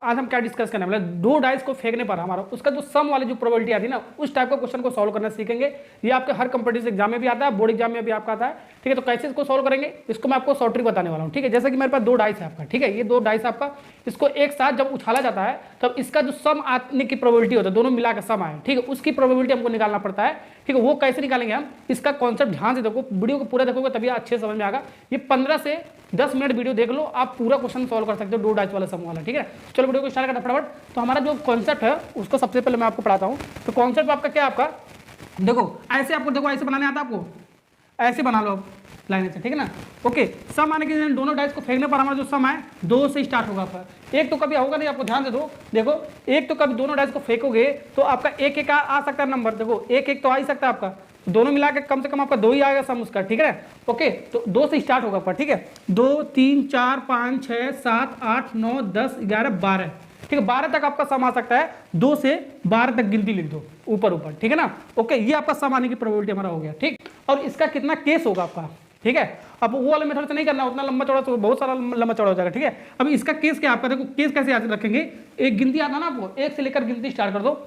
आज हम क्या डिस्कस करने वाले हैं, दो डाइस को फेंकने पर हमारा उसका जो सम वाली जो प्रोबेबिलिटी आती है ना, उस टाइप का क्वेश्चन को सॉल्व करना सीखेंगे। ये आपके हर कंपटीशन एग्जाम में भी आता है, बोर्ड एग्जाम में भी आपका आता है। ठीक है, तो कैसे इसको सॉल्व करेंगे, इसको मैं आपको शॉर्ट ट्रिक बताने वाला हूँ। ठीक है, जैसे कि मेरे पास दो डाइस है आपका, ठीक है, ये दो डाइस आपका, इसको एक साथ जब उछाला जाता है तब इसका जो सम आने की प्रोबेबिलिटी होता है, दोनों मिला के सम आए, ठीक है, उसकी प्रोबेबिलिटी हमको निकालना पड़ता है। ठीक है, वो कैसे निकालेंगे हम, इसका कॉन्सेप्ट ध्यान से देखो, वीडियो को पूरा देखोगे तभी अच्छे समझ में आएगा। ये 15 से 10 मिनट वीडियो देख लो, आप पूरा क्वेश्चन सॉल्व कर सकते हो दो डाइस वाला सम वाला। ठीक है, चलो वीडियो को स्टार्ट करना फटाफट। तो हमारा जो कॉन्सेप्ट है उसको सबसे पहले मैं आपको पढ़ाता हूँ। तो कॉन्सेप्ट आपका क्या है, आपका देखो ऐसे, आपको देखो ऐसे बनाने आता है, आपको ऐसे बना लो लाइन से, ठीक है ना। ओके, सम आने के दोनों डाइस को फेंकने पर हमारा जो सम है 2 से स्टार्ट होगा आपका। एक तो कभी होगा नहीं, आपको ध्यान से दो, देखो एक तो कभी दोनों डाइस को फेंकोगे तो आपका एक एक आ सकता है नंबर, देखो एक एक तो आ ही सकता है आपका, दोनों मिला के कम से कम आपका 2 ही आएगा सम उसका। ठीक है, ओके, तो 2 से स्टार्ट होगा आपका। ठीक है, 2 3 4 5 6 7 8 9 10 11 12, ठीक है, 12 तक आपका सम आ सकता है। 2 से 12 तक गिनती लिख दो ऊपर ऊपर, ठीक है ना। ओके, ये आपका सम आने की प्रोबेबिलिटी हमारा हो गया। ठीक, और इसका कितना केस होगा आपका, ठीक है, अब वो वाले मेथड से नहीं करना, उतना लंबा चौड़ा तो बहुत सारा लंबा चौड़ा हो जाएगा। ठीक है, अब इसका केस क्या आपका, देखो केस कैसे याद रखेंगे, एक गिनती आता है ना आपको, एक से लेकर गिनती स्टार्ट कर दो,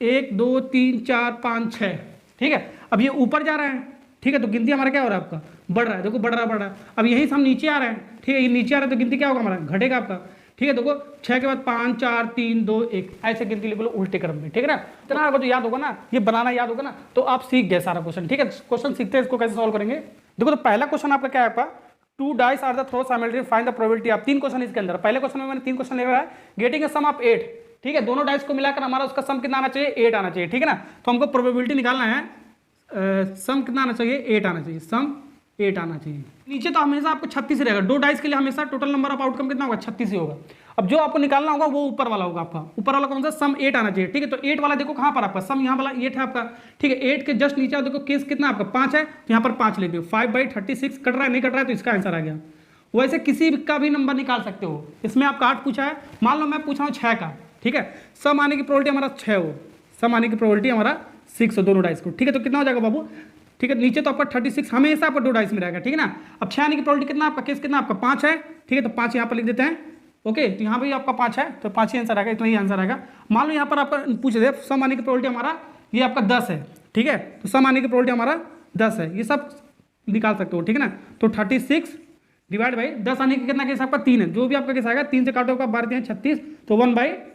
1 2 3 4 5 6, ठीक है। अब ये ऊपर जा रहा है, ठीक है, तो गिनती हमारा क्या हो रहा है, आपका बढ़ रहा है, देखो बढ़ रहा है। अब यही से हम नीचे आ रहे हैं, ठीक है, ये नीचे आ रहा है तो गिनती क्या होगा हमारा, घटेगा आपका। ठीक है, देखो 6 के बाद 5 4 3 2 1, ऐसे गिनती लिख लो उल्टे क्रम में। ठीक है ना, इतना आपको जो याद होगा ना, ये बनाना याद होगा ना, तो आप सीख गए सारा क्वेश्चन। ठीक है, क्वेश्चन सीखते हैं इसको कैसे सॉल्व करेंगे। देखो, तो पहला क्वेश्चन आपका क्या है, आपका 2 dice are the throw simultaneously find the probability. आप 3 क्वेश्चन इसके अंदर, पहले क्वेश्चन में मैंने 3 क्वेश्चन लिखा है, गेटिंग अ सम ऑफ 8। ठीक है, दोनों डाइस को मिलाकर हमारा उसका सम कितना आना चाहिए, 8 आना चाहिए। ठीक है ना, तो हमको प्रोबेबिलिटी निकालना है, सम कितना आना चाहिए, 8 आना चाहिए, सम 8 आना चाहिए। नीचे तो हमेशा आपको 36 ही रहेगा, दो डाइस के लिए हमेशा टोटल नंबर ऑफ आउटकम कितना होगा, 36 ही होगा। अब जो आपको निकालना होगा वो ऊपर वाला होगा आपका, ऊपर वाला कौन सा, सम 8 आना चाहिए। ठीक है, तो 8 वाला देखो कहां पर आपका सम, यहाँ वाला 8 है आपका। ठीक है, 8 के जस्ट नीचे देखो केस कितना आपका 5 है, तो यहाँ पर 5 लिख दो। 5/36 कट रहा है, नहीं कट रहा है, तो इसका आंसर आ गया। वैसे किसी का भी नंबर निकाल सकते हो, इसमें आपका 8 पूछा है, मान लो मैं पूछा हूँ 6 का। ठीक है, सम आने की प्रोबेबिलिटी हमारा 6 हो, सम आने की प्रोबेबिलिटी हमारा 6 हो दोनों डाइस को। ठीक है, तो कितना हो जाएगा बाबू, ठीक है, नीचे तो आपका 36 हमेशा आपका दो डाइस में रहेगा। ठीक है ना, अब 6 आने की प्रोबेबिलिटी कितना आपका, केस कितना आपका 5 है। ठीक है, तो 5 यहाँ पर लिख देते हैं। ओके, तो यहाँ भी आपका 5 है, तो 5 ही आंसर आएगा, इतना ही आंसर आएगा। मान लो यहाँ पर आपका पूछ दे सम आने की प्रोबेबिलिटी हमारा ये आपका 10 है। ठीक है, तो सम आने की प्रोबेबिलिटी हमारा 10 है, ये सब निकाल सकते हो। ठीक है ना, तो 36 डिवाइड बाई 10 आने की कितना केस आपका 3 है, जो भी आपका केस आएगा 3 से काटो आपका 12 36, तो 1/12।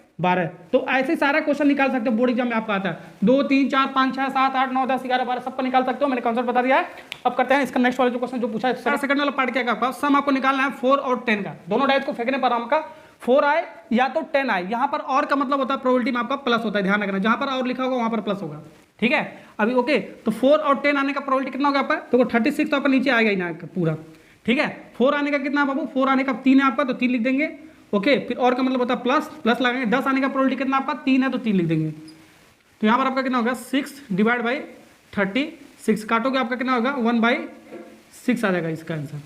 तो ऐसे सारा क्वेश्चन निकाल सकते हो, बोर्ड एग्जाम में आपका आता है। 2 3 4 5 6 7 8 9 10 11 12 सबका निकाल सकते हो, मैंने कॉन्सेप्ट बता दिया है। अब करते हैं इसका नेक्स्ट वाला जो क्वेश्चन जो पूछा है, सेकंड वाला पार्ट क्या है आपका, सम आपको निकालना है 4 और 10 का। दोनों डाइस को फेंकने पर आपका 4 आए या तो 10 आए, यहाँ पर और का मतलब होता है प्रोबेबिलिटी में आपका प्लस होता है, ध्यान रखना, जहां पर और लिखा होगा वहां पर प्लस होगा। ठीक है, अभी ओके, तो 4 और 10 आने का प्रोबेबिलिटी कितना होगा आपका, देखो 36 तो आपका नीचे आएगा ही ना पूरा। ठीक है, 4 आने का कितना बाबू, 4 आने का 3 है आपका, तो 3 लिख देंगे। ओके, फिर और का मतलब होता है प्लस, प्लस लगाएंगे। 10 आने का प्रोबेबिलिटी कितना आपका 3 है, तो 3 लिख देंगे। तो यहाँ पर आपका कितना होगा 6 डिवाइड बाई 36, काटोगे आपका कितना होगा 1/6 आ जाएगा इसका आंसर।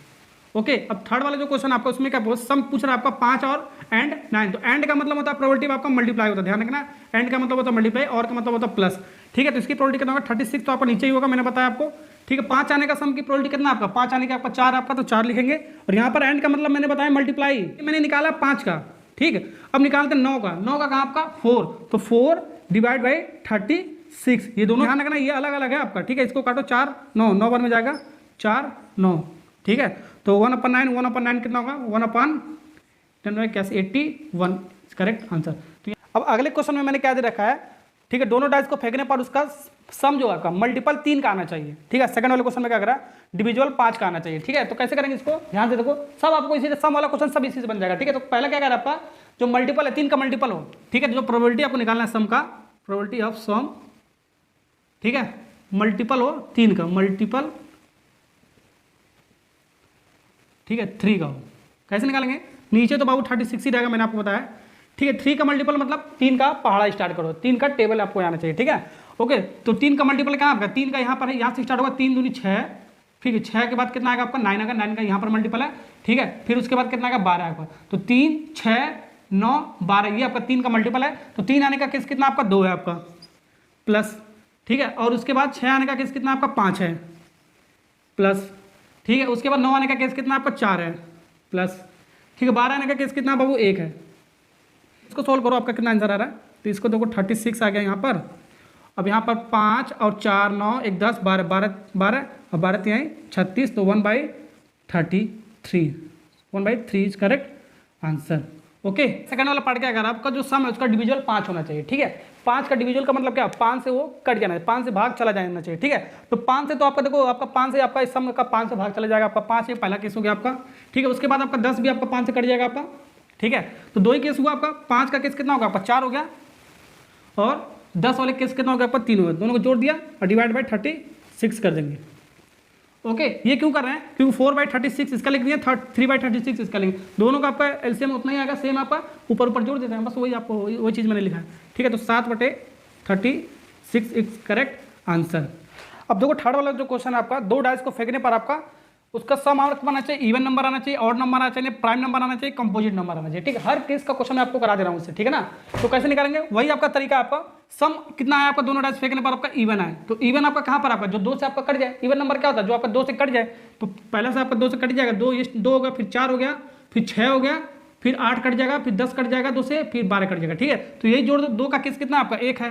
ओके, अब थर्ड वाला जो क्वेश्चन आपका उसमें क्या सम पूछ रहा है आपका 5 और एंड 9। तो एंड का मतलब होता है प्रोबेबिलिटी आपका मल्टीप्लाई होता है, ध्यान रखना, एंड का मतलब होता है मल्टीप्लाई, और का मतलब होता है प्लस। ठीक है, तो इसकी प्रोबेबिलिटी कितना होगा 36, तो आपका नीचे ही होगा, मैंने बताया आपको। ठीक है, 5 आने का सम की प्रोबेबिलिटी कितना आपका, 5 आने का आपका 4 आपका, तो 4 लिखेंगे। और यहाँ पर एंड का मतलब मैंने बताया मल्टीप्लाई, मैंने निकाला 5 का। ठीक है, अब निकालते हैं 9 का, 9 का कहाँ आपका 4, तो 4 डिवाइड बाई 36, ये दोनों ध्यान रखना, ये अलग अलग है आपका। ठीक है, इसको काटो 4 9 9 बार में जाएगा 4 9। ठीक है, तो 1/9, 1/9 कितना होगा 1/10 कैसे 81, करेक्ट आंसर। तो अब अगले क्वेश्चन में मैंने क्या दे रखा है, ठीक है, दोनों डाइस को फेंकने पर उसका सम जो आपका मल्टीपल 3 का आना चाहिए। ठीक है, सेकंड वाले क्वेश्चन में क्या करा, डिविजुअल 5 का आना चाहिए। ठीक है, तो कैसे करेंगे इसको, ध्यान से देखो, सब आपको इसी सम वाला क्वेश्चन सब इसी से बन जाएगा। ठीक है, तो पहला क्या कह रहा है आपका, जो मल्टीपल है 3 का मल्टीपल हो। ठीक है, जो प्रोबेबिलिटी आपको निकालना है सम का, प्रोबेबिलिटी ऑफ सम, ठीक है, मल्टीपल हो 3 का, मल्टीपल, ठीक है 3 का हो। कैसे निकालेंगे, नीचे तो बाबू 36 ही रहेगा, मैंने आपको बताया। ठीक है, 3 का मल्टीपल मतलब 3 का पहाड़ा स्टार्ट करो, 3 का टेबल आपको आना चाहिए। ठीक है, ओके, तो 3 का मल्टीपल कहाँ आपका, 3 का यहाँ पर है, यहाँ से स्टार्ट होगा 3 दूनी 6। ठीक है, 6 के बाद कितना आएगा आपका 9 आएगा, 9 का यहाँ पर मल्टीपल है। ठीक है, फिर उसके बाद कितना आएगा 12 आएगा, तो 3 6 9 12, ये आपका 3 का मल्टीपल है। तो 3 आने का केस कितना आपका 2 है आपका, प्लस। ठीक है, और उसके बाद 6 आने का केस कितना आपका 5 है, प्लस। ठीक है, उसके बाद 9 आने का केस कितना आपका 4 है, प्लस। ठीक है, 12 आने का केस कितना बाबू 1 है। इसको सोल्व करो, आपका कितना आंसर आ रहा है। तो इसको देखो 36 आ गया यहाँ पर। अब यहाँ पर 5 और 4 9 1 10 12 12 12 और 12 3 36, तो 1/33 1/3 is correct answer. Okay, second वाला पार्ट क्या कर रहा है, आपका जो सम है उसका डिविजुअल 5 होना चाहिए। ठीक है, 5 का डिविजुअल का मतलब क्या, 5 से वो कट जाना है, 5 से भाग चला जाना चाहिए। ठीक है, तो 5 से तो आपका देखो, आपका 5 से आपका इस सम का 5 से भाग चला जाएगा, आपका 5 ये पहला केस हो गया आपका। ठीक है, उसके बाद आपका 10 भी आपका 5 से कट जाएगा आपका। ठीक है, तो 2 ही केस हुआ आपका। 5 का केस कितना होगा आपका, 4 हो गया, और 10 वाले केस कितना हो गया आपका, 3 हो गया। दोनों को जोड़ दिया और डिवाइड बाई 36 कर देंगे। ओके, ये क्यों कर रहे हैं, क्योंकि 4/36 इसका लिख दिया, 3/36 इसका लिख, दोनों का आपका एलसीएम उतना ही आएगा, सेम आपका ऊपर ऊपर जोड़ देते हैं, बस वही आपको वही चीज़ मैंने लिखा है। ठीक है, तो 7/36 इज करेक्ट आंसर। अब देखो थर्ड वाला जो क्वेश्चन है आपका, 2 डाइस को फेंकने पर आपका उसका सम आना चाहिए, इवन नंबर आना चाहिए, ऑड नंबर आना चाहिए, प्राइम नंबर आना चाहिए, कंपोजिट नंबर आना चाहिए। ठीक है, हर केस का क्वेश्चन मैं आपको करा दे रहा हूँ उससे। ठीक है ना, तो कैसे निकालेंगे, वही आपका तरीका है। आपका सम कितना है आपका, दोनों डाइस फेंकने पर आपका इवन है, तो इवन आपका कहाँ पर आपका, जो 2 से आपका कट जाए। इवन नंबर क्या होता है, जो आपका 2 से कट जाए, तो पहले से आपका 2 से कट जाएगा, 2 हो गया, फिर 4 हो गया, फिर 6 हो गया, फिर 8 कट जाएगा, फिर 10 कट जाएगा 2 से, फिर 12 कट जाएगा। ठीक है, तो यही जोड़ दो। 2 का केस कितना आपका 1 है,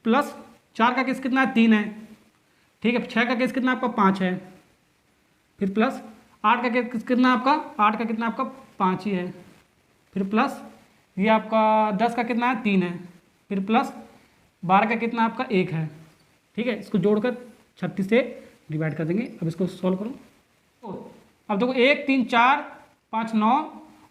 प्लस 4 का केस कितना है 3 है। ठीक है, 6 का केस कितना आपका 5 है, फिर प्लस 8 का केस कितना आपका, 8 का कितना आपका 5 ही है, फिर प्लस ये आपका 10 का कितना है 3 है, फिर प्लस 12 का कितना आपका 1 है। ठीक है, इसको जोड़कर 36 से डिवाइड कर देंगे। अब इसको सॉल्व करो। तो अब देखो 1 3 4 5 9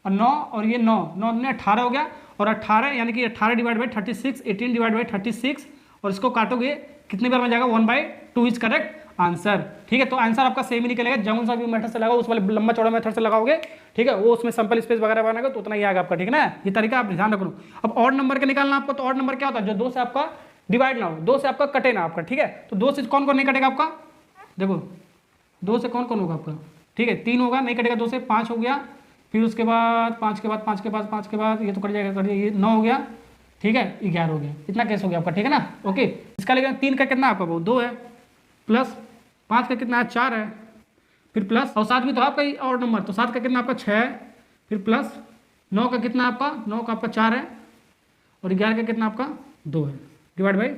और 9 और ये 9 9 में 18 हो गया, और 18 यानी कि 18 डिवाइड बाई 36, 18 डिवाइड बाई 36, और इसको काटोगे कितने बार में जाएगा, 1/2 इज करेक्ट आंसर। ठीक है, तो आंसर आपका सेम ही निकलेगा, जौन सा भी मेथड से लगाओ, उस वाले लंबा चौड़ा मेथड से लगाओगे। ठीक है, वो उसमें सैंपल स्पेस वगैरह बनाएगा तो उतना ही आएगा आपका। ठीक है ना, ये तरीका आप ध्यान रखो। अब ऑड नंबर के निकालना आपको, तो ऑड नंबर क्या होता है, जो 2 से आपका डिवाइड ना हो, 2 से आपका कटे ना आपका। ठीक है, तो 2 से कौन कौन नहीं कटेगा आपका, देखो 2 से कौन कौन होगा आपका। ठीक है, 3 होगा, नहीं कटेगा 2 से, 5 हो गया, फिर उसके बाद 5 के बाद 5 के बाद 5 के बाद ये तो कट जाएगा, ये 9 हो गया। ठीक है, 11 हो गया, इतना केस हो गया आपका। ठीक है ना, ओके, इसका लेकिन 3 का कितना आपका, वो 2 है, प्लस 5 का कितना है 4 है, फिर प्लस और 7 भी तो आपका और नंबर, तो 7 का कितना आपका 6 है, फिर प्लस 9 का कितना आपका, 9 का आपका 4 है, और 11 का कितना आपका 2 है, डिवाइड बाई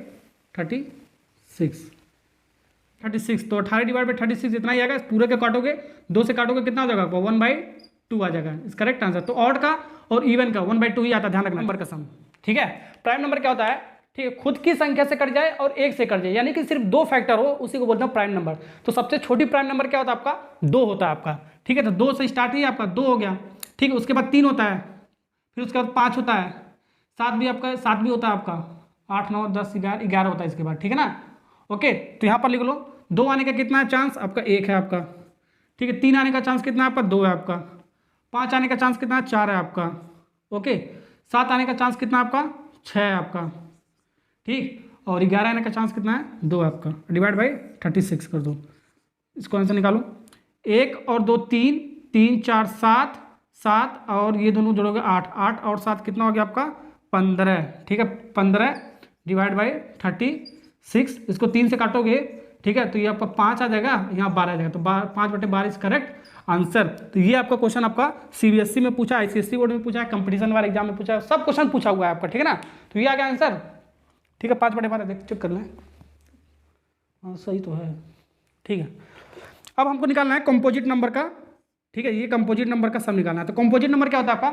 36। तो 18 डिवाइड बाई 36 इतना ही आएगा। पूरे के काटोगे, 2 से काटोगे कितना हो जाएगा आपका, 1/2 आ जाएगा, इस करेक्ट आंसर। तो ऑड का और इवन का 1/2 ही आता है, ध्यान रखना नंबर का सम। ठीक है, प्राइम नंबर क्या होता है, ठीक है, खुद की संख्या से कट जाए और 1 से कट जाए, यानी कि सिर्फ 2 फैक्टर हो, उसी को बोलते हैं प्राइम नंबर। तो सबसे छोटी प्राइम नंबर क्या होता है आपका, 2 होता है आपका। ठीक है, तो 2 से स्टार्ट ही आपका 2 हो गया। ठीक है, उसके बाद 3 होता है, फिर उसके बाद 5 होता है, 7 भी आपका 7 भी होता है आपका, 8 9 10 11 होता है इसके बाद। ठीक है ना, ओके, तो यहाँ पर लिख लो 2 आने का कितना है चांस आपका, 1 है आपका। ठीक है, 3 आने का चांस कितना है आपका, 2 है आपका। 5 आने का चांस कितना है, 4 है आपका। ओके, 7 आने का चांस कितना आपका, 6 है आपका। ठीक, और 11 आने का चांस कितना है, 2 है आपका। डिवाइड बाई 36 कर दो, इसको आंसर निकालो। 1 और 2 3, 3 4 7, 7 और ये दोनों जोड़ोगे 8, 8 और 7 कितना हो गया आपका, 15। ठीक है, 15 डिवाइड बाई 36, इसको 3 से काटोगे। ठीक है, तो ये आपका 5 आ जाएगा, यहाँ 12 आ जाएगा, तो 5/12 इज करेक्ट आंसर। तो ये आपका क्वेश्चन आपका सीबीएसई में पूछा, आईसीएसई बोर्ड में पूछा है, कंपटीशन वाले एग्जाम में पूछा है, सब क्वेश्चन पूछा हुआ है आपका। ठीक है ना, तो ये आ गया आंसर। ठीक है, 5/12 देख चेक कर लें, हाँ सही तो है। ठीक है, अब हमको निकालना है कंपोजिट नंबर का। ठीक है, ये कंपोजिट नंबर का सम निकालना है। तो कंपोजिट नंबर क्या होता है आपका,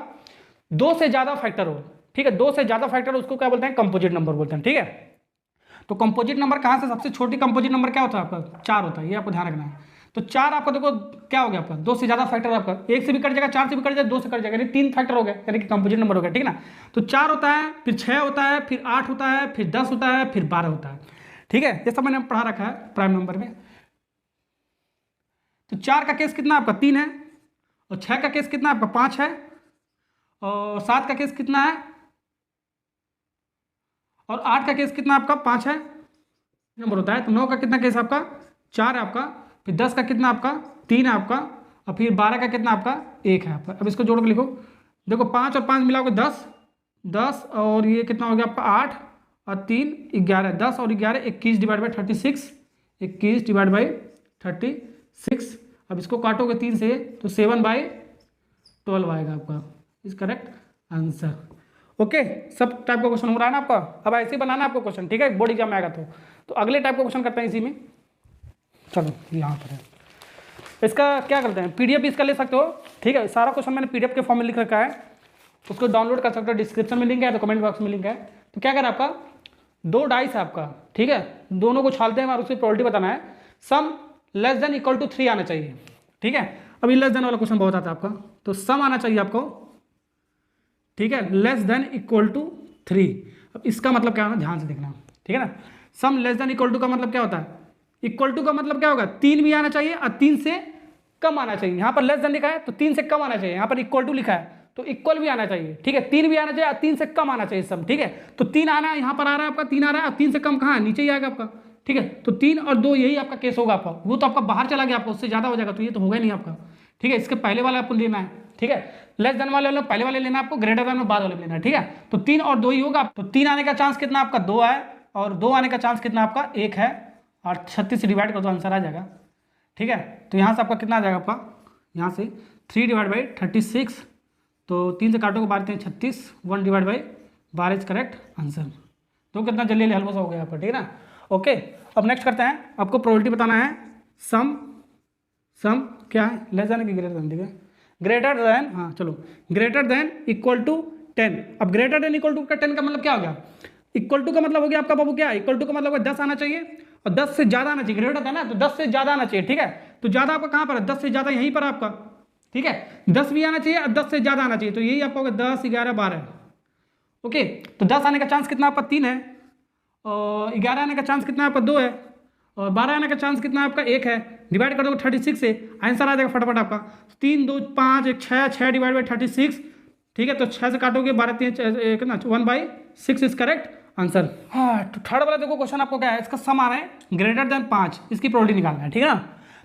2 से ज़्यादा फैक्टर हो। ठीक है, 2 से ज़्यादा फैक्टर उसको क्या बोलते हैं, कंपोजिट नंबर बोलते हैं। ठीक है, तो कंपोजिट नंबर कहाँ से, सबसे छोटी कंपोजिट नंबर क्या होता है आपका, 4 होता है, ये आपको ध्यान रखना है। तो 4 आपका देखो क्या हो गया आपका, 2 से ज़्यादा फैक्टर आपका, 1 से भी कट जाएगा, 4 से भी कट जाएगा, 2 से कट जाएगा, यानी 3 फैक्टर हो गया, यानी कि कंपोजिट नंबर हो गया। ठीक है ना, तो 4 होता है, फिर 6 होता है, फिर 8 होता है, फिर 10 होता है, फिर 12 होता है। ठीक है, ये सब मैंने पढ़ा रखा है प्राइम नंबर में। तो 4 का केस कितना आपका 3 है, और 6 का केस कितना आपका 5 है, और 7 का केस कितना है, और 8 का केस कितना आपका 5 है नंबर होता है। तो 9 का कितना केस आपका 4 है आपका, फिर 10 का कितना आपका 3 है आपका, और फिर 12 का कितना आपका 1 है आपका। अब इसको जोड़ के लिखो, देखो 5 और 5 मिलाओगे 10, 10 और ये कितना हो गया आपका 8 और 3 11, 10 और 11 21 डिवाइड बाई 36, 21 डिवाइड बाई 36। अब इसको काटोगे 3 से तो 7/12 आएगा आपका, इज करेक्ट आंसर। ओके, सब टाइप का क्वेश्चन हो रहा है ना आपका। अब ऐसे ही बनाना आपको क्वेश्चन, ठीक है, बोर्ड एग्जाम में आएगा तो अगले टाइप का क्वेश्चन करते हैं इसी में। चलो यहाँ पर है, इसका क्या करते हैं, पीडीएफ इसका ले सकते हो, ठीक है, सारा क्वेश्चन मैंने पीडीएफ के फॉर्म में लिख रखा है, उसको डाउनलोड कर सकते हो, डिस्क्रिप्शन में लिंक है, तो कमेंट बॉक्स में लिंक है। तो क्या करें, आपका 2 डाइस है आपका, ठीक है, दोनों को छालते हैं और उसकी प्रोबेबिलिटी बताना है। Sum less than equal to 3 आना चाहिए, ठीक है। अभी लेस देन वाला क्वेश्चन बहुत आता है आपका, तो सम आना चाहिए आपको, ठीक है, लेस देन इक्वल टू 3। अब इसका मतलब क्या होना, ध्यान से देखना, ठीक है ना। Sum less than equal to का मतलब क्या होता है, इक्वल टू का मतलब क्या होगा, 3 भी आना चाहिए और 3 से कम आना चाहिए। यहाँ पर लेस देन लिखा है तो 3 से कम आना चाहिए, यहाँ पर इक्वल टू लिखा है तो इक्वल भी आना चाहिए, ठीक है, 3 भी आना चाहिए और 3 से कम आना चाहिए सम, ठीक है। तो 3 आना है, यहाँ पर आ रहा है आपका 3 आ रहा है, और 3 से कम कहाँ है, नीचे ही आएगा आपका, ठीक है। तो 3 और 2 यही आपका केस होगा आपका, वो तो आपका बाहर चला गया आपका, उससे ज़्यादा हो जाएगा, तो ये तो होगा ही नहीं आपका, ठीक है। इसके पहले वाला आपको लेना है, ठीक है, लेस देन वाले पहले वाले लेना आपको, ग्रेटर देन बाद वाले लेना है, ठीक है। तो 3 और 2 ही होगा, तो 3 आने का चांस कितना आपका 2 है, और 2 आने का चांस कितना आपका 1 है, और 36 से डिवाइड कर दो आंसर आ जाएगा, ठीक है। तो यहाँ से आपका कितना आ जाएगा, आपका यहाँ से 3 डिवाइड बाई 36, तो 3 से काटोगे 12 3 36, 1 divide by 12 is correct answer. तो कितना जल्दी हल्का सा हो गया यहाँ पर, ठीक है ना। ओके, अब नेक्स्ट करते हैं, आपको प्रोबेबिलिटी बताना है। सम क्या है, लेस देन कि ग्रेटर देन, ठीक है, ग्रेटर देन, हाँ चलो, ग्रेटर देन इक्वल टू 10। अब ग्रेटर देन इक्वल टू का 10 का मतलब क्या हो गया, इक्वल टू का मतलब हो गया आपका बाबू क्या, इक्वल टू का मतलब 10 आना चाहिए और 10 से ज़्यादा आना चाहिए, ग्रेटर था ना, तो 10 से ज़्यादा आना चाहिए, ठीक है। तो ज़्यादा आपका कहाँ पर है, 10 से ज़्यादा यहीं पर आपका, ठीक है, 10 भी आना चाहिए और 10 से ज़्यादा आना चाहिए, तो यही आपका होगा 10 11 12। ओके, तो 10 आने का चांस कितना आपका 3 है, और 11 आने का चांस कितना आपका 2 है, और 12 आने का चांस कितना आपका 1 है। डिवाइड कर दो 36 से, आंसर आ जाएगा फटाफट आपका 3 2 5 1 6, 6 डिवाइड बाई 36, ठीक है। तो 6 से काटोगे 12 3 कितना 1/6 इज करेक्ट आंसर। हाँ, तो थर्ड वाला देखो क्वेश्चन आपको क्या है, इसका सम आ रहा है ग्रेटर देन 5, इसकी प्रोबेबिलिटी निकालना है, ठीक है ना।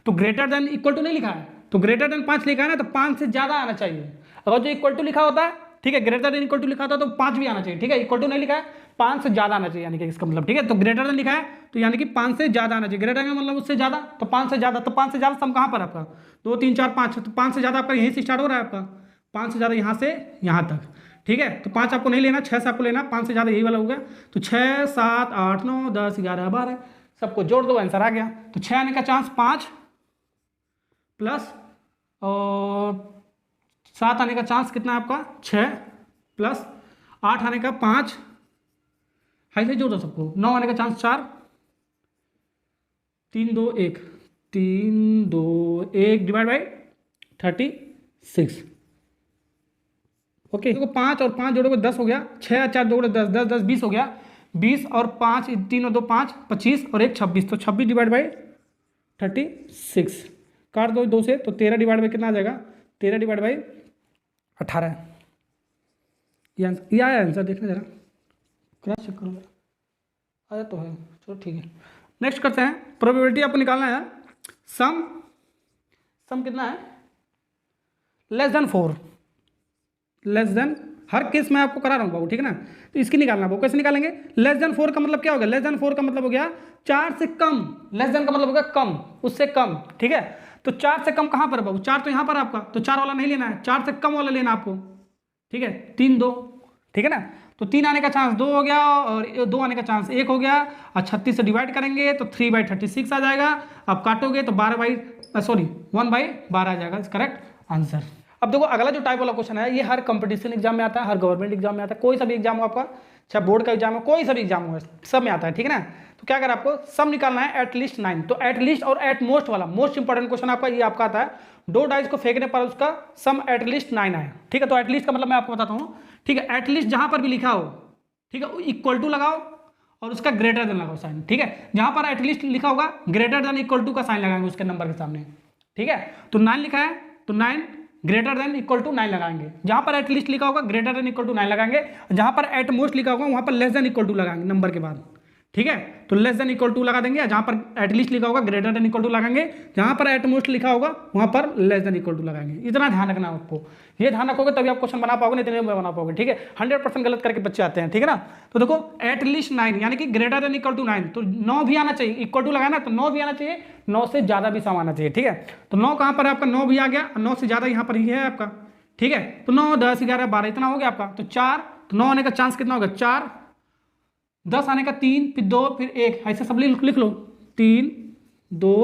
तो ग्रेटर देन इक्वल टू नहीं लिखा है, तो ग्रेटर देन 5 लिखा है ना, तो 5 से ज़्यादा आना चाहिए। अगर जो इक्वल टू लिखा होता है, ठीक है, ग्रेटर देन इक्वल टू लिखा होता है तो 5 भी आना चाहिए, ठीक है। इक्वल टू नहीं लिखा है, 5 से ज़्यादा आना चाहिए, यानी कि इसका मतलब, ठीक है। तो ग्रेटर देन लिखा है तो यानी कि 5 से ज़्यादा आना चाहिए, ग्रेटर का मतलब उससे ज़्यादा, तो 5 से ज़्यादा, तो 5 से ज़्यादा सम कहाँ पर आपका 2 3 4 5, तो 5 से ज़्यादा आपका यहीं से स्टार्ट हो रहा है आपका, 5 से ज़्यादा यहाँ से यहाँ तक, ठीक है। तो 5 आपको नहीं लेना, 6 से आपको लेना, 5 से ज़्यादा यही वाला हो गया। तो 6 7 8 9 10 11 12 सबको जोड़ दो, आंसर आ गया। तो 6 आने का चांस 5 प्लस और 7 आने का चांस कितना आपका 6 प्लस 8 आने का 5, हाई से जोड़ दो सबको, 9 आने का चांस 4, 3 2 1 3 2 1 डिवाइड बाई 36। ओके, देखो 5 और 5 जोड़ोगे 10 हो गया, 6 और 4 जोड़ोगे 10 10 10 20 हो गया, 20 और 5 3 और 2 5 25 और 1 26, तो 26 डिवाइड बाई 36 काट दो 2 से, तो 13 डिवाइड बाई कितना आ जाएगा, 13 डिवाइड बाई 18। ये आया आंसर, देखना जरा, क्रॉस चेक करो, आया तो है, चलो ठीक है। नेक्स्ट करते हैं, प्रोबेबिलिटी आपको निकालना है। सम कितना है, लेस देन 4, लेस देन, हर केस में आपको करा रहा हूँ बाबू, ठीक है ना। तो इसकी निकालना वो कैसे निकालेंगे, लेस देन 4 का मतलब क्या हो गया, लेस देन 4 का मतलब हो गया 4 से कम, लेस देन का मतलब हो गया कम, उससे कम, ठीक है। तो 4 से कम कहाँ पर है बाबू, 4 तो यहाँ पर आपका, तो 4 वाला नहीं लेना है, 4 से कम वाला लेना आपको, ठीक है, 3 2, ठीक है ना। तो 3 आने का चांस 2 हो गया और 2 आने का चांस 1 हो गया, और 36 से डिवाइड करेंगे तो 3/36 आ जाएगा। अब काटोगे तो 1/12 आ जाएगा, करेक्ट आंसर। अब देखो अगला जो टाइप वाला क्वेश्चन है, ये हर कंपटीशन एग्जाम में आता है, हर गवर्नमेंट एग्जाम में आता है, कोई सा भी एग्जाम हो आपका, चाहे बोर्ड का एग्जाम हो, कोई सा भी एग्जाम हो, सब में आता है, ठीक है ना। तो क्या कर आपको सम निकालना है एटलीस्ट 9, तो एटलीस्ट और एट मोस्ट वाला मोस्ट इंपॉर्टेंट क्वेश्चन आपका ये आपका आता है, 2 डाइस को फेंकने पर उसका सम एटलीस्ट 9 आए, ठीक है। तो एटलीस्ट का मतलब मैं आपको बताता हूँ, ठीक है, एटलीस्ट जहां पर भी लिखा हो, ठीक है, इक्वल टू लगाओ और उसका ग्रेटर देन लगाओ साइन, ठीक है। जहां पर एटलीस्ट लिखा होगा ग्रेटर देन इक्वल टू का साइन लगाएंगे उसके नंबर के सामने, ठीक है। तो 9 लिखा है तो 9 ग्रेटर देन इक्वल टू 9 लगाएंगे, जहां पर एटलीस्ट लिखा होगा ग्रेटर देन इक्वल टू 9 लगाएंगे, जहां पर एट मोस्ट लिखा होगा वहां पर लेस देन इक्वल टू लगाएंगे नंबर के बाद, ठीक है। तो लेस देन इक्वल टू लगा देंगे, जहां पर एटलीस्ट लिखा होगा ग्रेटर देन इक्वल टू लगाएंगे, जहां पर एट मोस्ट लिखा होगा वहां पर लेस देन इक्वल टू लगाएंगे। इतना ध्यान रखना आपको, ये ध्यान रखोगे तभी आप क्वेश्चन बना पाओगे, नहीं तो नहीं बना पाओगे, ठीक है। 100% गलत करके बच्चे आते हैं, ठीक है ना। तो देखो एटलीस्ट 9 यानी कि ग्रेटर देन इक्वल टू 9, तो 9 भी आना चाहिए, इक्वल टू लगाना तो 9 भी आना चाहिए, 9 से ज़्यादा भी सम आना चाहिए, ठीक है। तो 9 कहाँ पर है आपका, 9 भी आ गया, 9 से ज़्यादा यहाँ पर ही है आपका, ठीक है। तो 9 10 11 12 इतना हो गया आपका, तो 4 तो 9 आने का चांस कितना होगा 4, 10 आने का 3, फिर 2, फिर 1, ऐसे सब लिख लो 3 2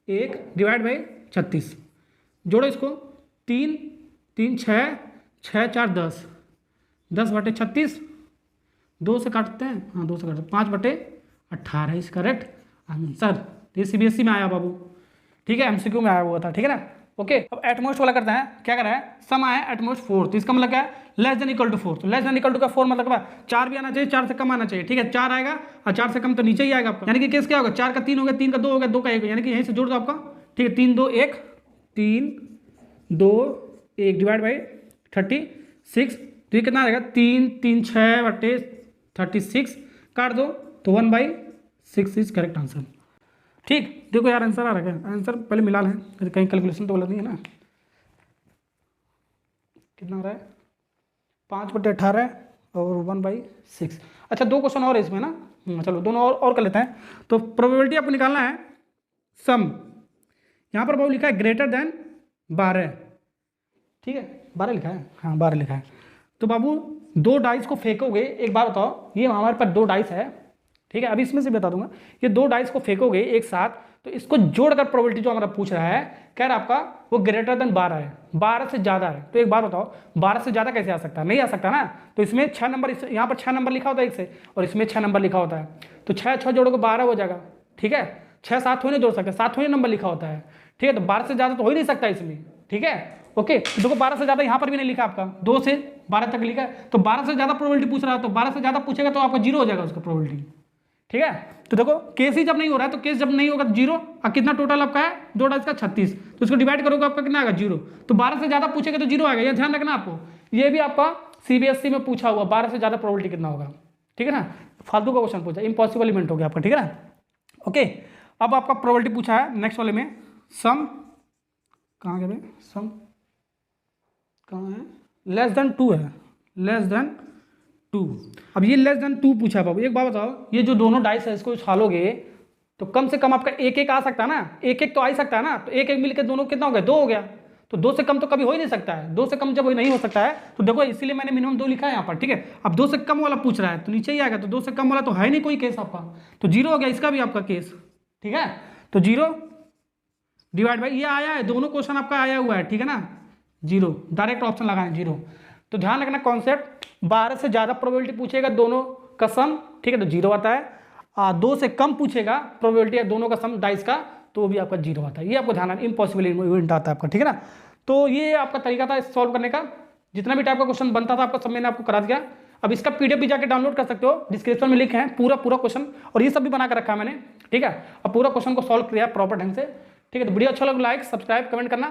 1 डिवाइड बाई 36। जोड़ो इसको 3 3 6 6 4 10, 10/36, 2 से काटते हैं, हाँ 2 से काटते हैं, 5/18 इज करेक्ट आंसर। ये CBSE में आया बाबू, ठीक है, MCQ में आया हुआ था, ठीक है ना। ओके, अब एटमोस्ट वाला करते हैं, क्या कर रहा है, सम आया एटमोस्ट 4, तो इसका मतलब क्या है लेस देन इक्वल टू 4, तो लेस देन इक्वल टू का 4 मतलब क्या, 4 भी आना चाहिए, 4 से कम आना चाहिए, ठीक है, 4 आएगा और 4 से कम तो नीचे ही आएगा आपका, यानी कि केस क्या होगा, 4 का 3 हो गया, 3 का 2 हो गया, 2 का 1, यानी कि यहीं से जोड़ दो आपका, ठीक है, 3 2 1 3 2 1 डिवाइड बाई 36, तो ये कितना आएगा 3 3 6/36, काट दो तो 1/6 इज करेक्ट आंसर। ठीक, देखो यार आंसर आ रहा है, आंसर पहले मिला है, कहीं कैलकुलेशन तो गलत नहीं है ना। कितना आ रहा है 5/18 और 1/6। अच्छा 2 क्वेश्चन और है इसमें ना, चलो दोनों और कर लेते हैं। तो प्रोबेबिलिटी आपको निकालना है सम, यहाँ पर बाबू लिखा है ग्रेटर देन 12, ठीक है 12 लिखा है, हाँ 12 लिखा है। तो बाबू 2 डाइस को फेंकोगे, एक बार बताओ, ये हमारे पास 2 डाइस है, ठीक है, अभी इसमें से बता दूंगा, ये 2 डाइस को फेंकोगे एक साथ, तो इसको जोड़कर प्रोबेबिलिटी जो हमारा पूछ रहा है, कह रहा आपका वो ग्रेटर देन 12 है, 12 से ज़्यादा है। तो एक बात बताओ 12 से ज़्यादा कैसे आ सकता है, नहीं आ सकता ना। तो इसमें 6 नंबर, यहाँ पर 6 नंबर लिखा होता है एक से, और इसमें 6 नंबर लिखा होता है, तो 6 6 जोड़ोगे 12 हो जाएगा, ठीक है, 6 7 थोड़ी नहीं जोड़ सकते, 7 थोड़ी नंबर लिखा होता है, ठीक है, तो 12 से ज़्यादा तो हो ही नहीं सकता इसमें, ठीक है। ओके, तो देखो 12 से ज़्यादा यहाँ पर भी नहीं लिखा आपका, 2 से 12 तक लिखा है, तो 12 से ज़्यादा प्रोबेबिलिटी पूछ रहा है, तो 12 से ज़्यादा पूछेगा तो आपका 0 हो जाएगा उसका प्रोबेबिलिटी, ठीक है। तो देखो केस ही जब नहीं हो रहा है, तो केस जब नहीं होगा तो 0, और कितना टोटल आपका है 2 डाइस का 36, तो इसको डिवाइड करोगे आपका कितना आएगा 0, तो 12 से ज़्यादा पूछेगा तो 0 आएगा, ये ध्यान रखना आपको, ये भी आपका CBSE में पूछा हुआ 12 से ज़्यादा प्रोबेबिलिटी कितना होगा, ठीक है ना, फालतू का क्वेश्चन पूछा, इम्पॉसिबल इवेंट हो गया आपका, ठीक है ना। ओके, अब आपका प्रोबेबिलिटी पूछा है नेक्स्ट वाले में, सम कहाँ गया भाई, सम कहाँ है, लेस देन 2 है, लेस देन 2। अब ये लेस देन 2 पूछा बाबू, एक बात बताओ, ये जो दोनों डाइस है इसको उछालोगे तो कम से कम आपका 1 1 आ सकता है ना, 1 1 तो आ ही सकता है ना, तो 1 1 मिलकर दोनों कितना हो गया 2 हो गया, तो 2 से कम तो कभी हो ही नहीं सकता है, 2 से कम जब नहीं हो सकता है तो देखो इसीलिए मैंने मिनिमम 2 लिखा है यहाँ पर, ठीक है। अब 2 से कम वाला पूछ रहा है तो नीचे ही आएगा, तो 2 से कम वाला तो है नहीं कोई केस आपका, तो 0 हो गया इसका भी आपका केस, ठीक है। तो 0 डिवाइड बाई, ये आया है, दोनों क्वेश्चन आपका आया हुआ है, ठीक है ना, 0 डायरेक्ट ऑप्शन लगाएं 0। तो ध्यान रखना कॉन्सेप्ट, 12 से ज़्यादा प्रोबेबिलिटी पूछेगा दोनों का सम, ठीक है, तो 0 आता है, 2 से कम पूछेगा प्रोबेबिलिटी है दोनों का सम डाइस का, तो भी आपका 0 आता है, ये आपको ध्यान रखना, इम्पॉसिबल इवेंट आता है आपका, ठीक है ना। तो ये आपका तरीका था सॉल्व करने का, जितना भी टाइप का क्वेश्चन बनता था आपका सब मैंने आपको करा दिया। अब इसका PDF भी जाके डाउनलोड कर सकते हो, डिस्क्रिप्शन में लिंक है, पूरा क्वेश्चन, और ये सब भी बना कर रखा है मैंने, ठीक है। अब पूरा क्वेश्चन को सॉल्व किया प्रॉपर ढंग से, ठीक है। तो वीडियो अच्छा लगा लाइक सब्सक्राइब कमेंट करना।